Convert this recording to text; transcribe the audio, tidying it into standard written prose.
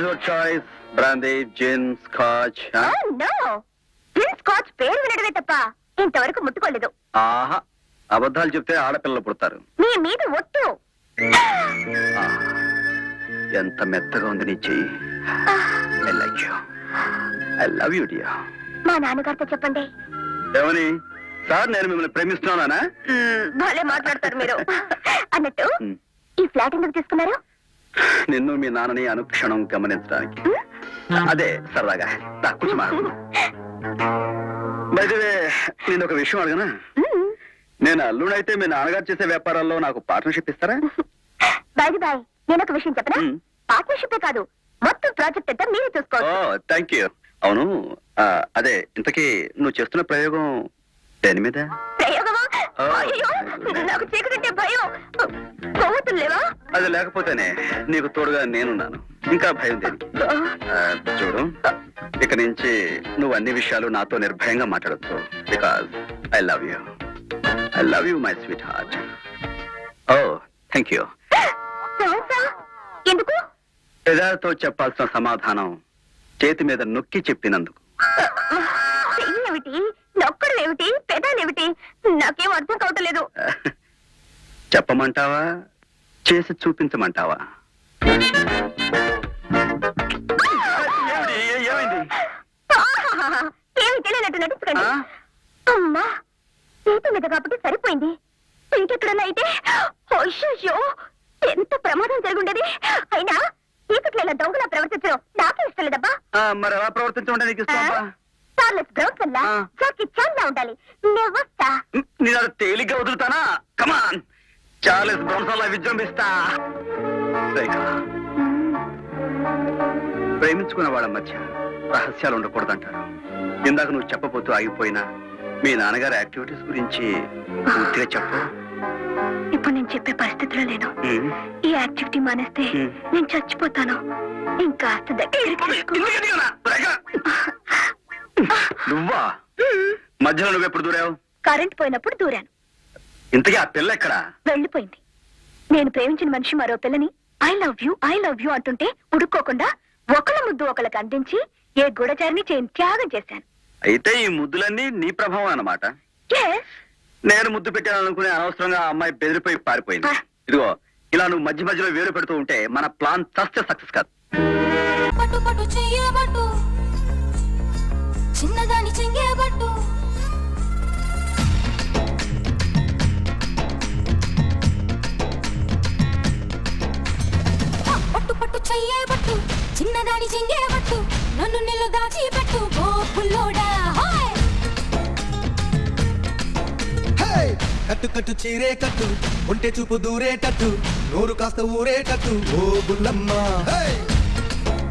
Your choice. Brandy, gin, scotch. No, gin scotch పేరు వినడమే తప్ప ఇంతవరకు ముట్టుకోలేదు. ఆహా, అబద్ధాలు చెప్తే ఆడపిల్లలు పుడతారు. నీ మీద ఒట్టు. ఎంత మెత్తగా ఉంది నీ చెయ్యి. I like you. I love you dear. మా నాన్నగారితో చెప్పండి. ఏమని? సార్, నేను మిమ్మల్ని ప్రేమిస్తున్నానా? భలే మాట్లాడతారు మీరు. అన్నట్టు ఈ ఫ్లాట్ ఎందుకు తీసుకున్నారు? నిన్ను మీ నాన్నని అనుక్షణం గమనించడానికి. అదే సరదాగా కూర్చోమా. బైదవే, నేను ఒక విషయం అడగనా? నేను అల్లుడైతే మీ నాన్నగారు చేసే వ్యాపారాల్లో నాకు పార్ట్నర్షిప్ ఇస్తారా? బాయ్ బాయ్, నేను ఒక విషయం చెప్పనా? పార్ట్నర్షిప్ కాదు, మొత్తం ప్రాజెక్ట్ అంతా మీరే చూసుకోవాలి. Thank you. అవును, అదే ఇంతకీ నువ్వు చేస్తున్న ప్రయోగం దేని మీద? ప్రయోగమా? అయ్యో, నాకు చీకటంటే భయం. కొవ్వొత్తులు లేవా? అది లేకపోతేనే నీకు తోడుగా నేనున్నాను. ఇంకా భయం దేనికి? చూడు, ఇక నుంచి నువ్వు అన్ని విషయాలు నాతో నిర్భయంగా మాట్లాడొచ్చు. Because I love you. I love you my sweetheart. ఓ, థ్యాంక్ యూ. ఎందుకు? పెదాలతో చెప్పాల్సిన సమాధానం చేతి మీద నొక్కి చెప్పినందుకు. ఏమిటి నొక్కడు, ఏమిటి పెదాలేమిటి? నాకేం అర్థం కావట్లేదు. చెప్పమంటావా, చేసి చూపించమంటావా? ఏమైంది? ఏమి తెలియనట్టు నటించకండి. అమ్మా, చేతి మీద కాబట్టి సరిపోయింది. ఇంకెక్కడన్నా అయితే అయ్యో, ఎంత ప్రమాదం జరుగుండేది. అయినా చీకట్లో ఇలా దొంగలా ప్రవర్తించడం నాకే ఇష్టం లేదబ్బా. మరి ఎలా ప్రవర్తించమంటే నీకు ఇష్టమా? చార్లెస్ బ్రౌన్ వల్ల జాకీ చాన్ లా ఉండాలి. నేను వస్తా. నేను తేలిగ్గా వదులుతానా? కమాన్, చార్లెస్ బ్రౌన్ వల్ల విజృంభిస్తా. ప్రేమించుకున్న వాళ్ళ మధ్య రహస్యాలు ఉండకూడదంటారు. ఇందాక నువ్వు చెప్పబోతూ ఆగిపోయినా మీ నాన్నగారి యాక్టివిటీస్ గురించి పూర్తిగా చెప్పు. ఇప్పుడు నేను చెప్పే పరిస్థితిలో లేను. ఈ యాక్టివిటీ మానేస్తే నేను చచ్చిపోతాను. ఇంకా నువ్వా? మధ్యలో నువ్వెప్పుడు దూరావు? కరెంట్ పోయినప్పుడు దూరాను. ఇంతకీ ఆ పిల్ల ఎక్కడా? వెళ్ళిపోయింది. నేను ప్రేమించిన మనిషి మరో పిల్లని ఐ లవ్ యూ అంటుంటే ఉడుక్కోకుండా ఒకళ్ళ ముద్దు ఒకళ్ళకి అందించి ఏ గూఢచారిని త్యాగం చేశాను. అయితే ఈ ముద్దులన్నీ నీ ప్రభావం అన్నమాట. నేను ముద్దు పెట్టాననుకునే అనవసరంగా ఆ అమ్మాయి బెదిరిపోయి పారిపోయింది. ఇదిగో, ఇలా నువ్వు మధ్య మధ్యలో వేలు పెడుతూ ఉంటే మన ప్లాన్ చస్తే సక్సెస్ కాదు. చిన్నదాని చెంగేబట్టు పట్టు పట్టు చెయ్యేబట్టు, చిన్నదాని చెంగేబట్టు, నన్ను నిల్లు దాచి పెట్టు ఓ పుల్లోడా. కట్టు కట్టు చీరే కట్టు, ఒంటె చూపు దూరేటట్టు, నోరు కాస్త ఊరేటట్టు ఓ బుల్లమ్మ.